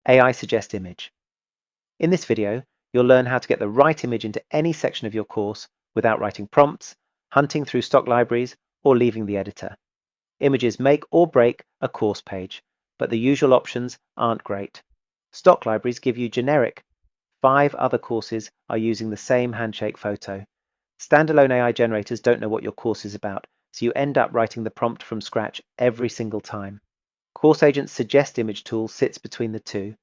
AI Suggest Image. In this video, you'll learn how to get the right image into any section of your course without writing prompts, hunting through stock libraries, or leaving the editor. Images make or break a course page, but the usual options aren't great. Stock libraries give you generic. 5 other courses are using the same handshake photo. Standalone AI generators don't know what your course is about, so you end up writing the prompt from scratch every single time. CourseAgent's Suggest Image tool sits between the two.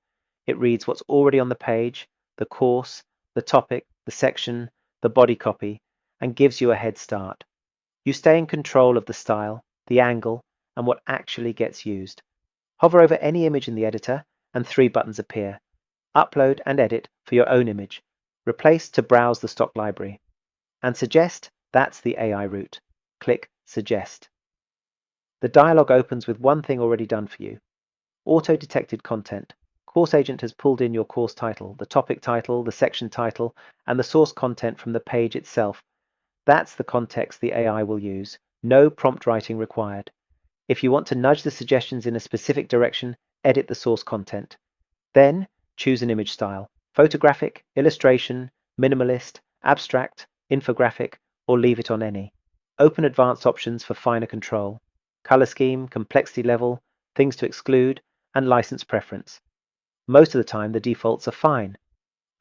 It reads what's already on the page, the course, the topic, the section, the body copy, and gives you a head start. You stay in control of the style, the angle, and what actually gets used. Hover over any image in the editor, and 3 buttons appear. Upload and edit for your own image. Replace to browse the stock library. And Suggest, that's the AI route. Click Suggest. The dialog opens with one thing already done for you. Auto-detected content. CourseAgent has pulled in your course title, the topic title, the section title, and the source content from the page itself. That's the context the AI will use. No prompt writing required. If you want to nudge the suggestions in a specific direction, edit the source content. Then choose an image style: photographic, illustration, minimalist, abstract, infographic, or leave it on any. Open advanced options for finer control: color scheme, complexity level, things to exclude, and license preference. Most of the time, the defaults are fine.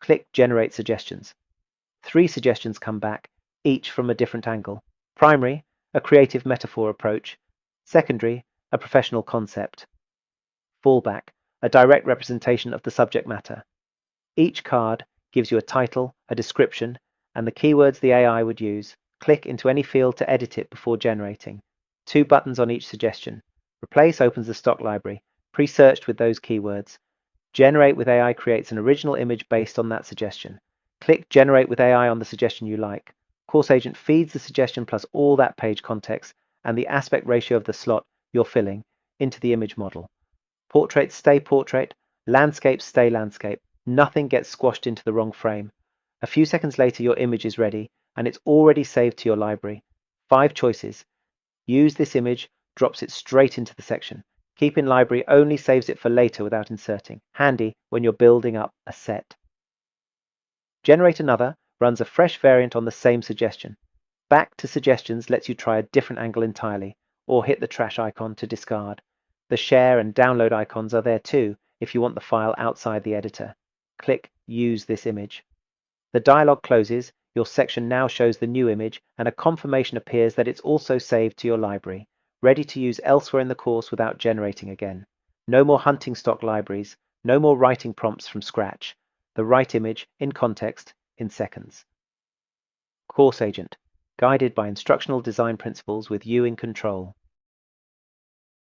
Click Generate Suggestions. 3 suggestions come back, each from a different angle. Primary, a creative metaphor approach. Secondary, a professional concept. Fallback, a direct representation of the subject matter. Each card gives you a title, a description, and the keywords the AI would use. Click into any field to edit it before generating. 2 buttons on each suggestion. Replace opens the stock library, pre-searched with those keywords. Generate with AI creates an original image based on that suggestion. Click Generate with AI on the suggestion you like. CourseAgent feeds the suggestion plus all that page context and the aspect ratio of the slot you're filling into the image model. Portraits stay portrait, landscapes stay landscape. Nothing gets squashed into the wrong frame. A few seconds later, your image is ready, and it's already saved to your library. 5 choices. Use this image, drops it straight into the section. Keep in library only saves it for later without inserting. Handy when you're building up a set. Generate another runs a fresh variant on the same suggestion. Back to suggestions lets you try a different angle entirely, or hit the trash icon to discard. The share and download icons are there too if you want the file outside the editor. Click Use this image. The dialog closes, your section now shows the new image, and a confirmation appears that it's also saved to your library, ready to use elsewhere in the course without generating again. No more hunting stock libraries, no more writing prompts from scratch. The right image, in context, in seconds. CourseAgent, guided by instructional design principles with you in control.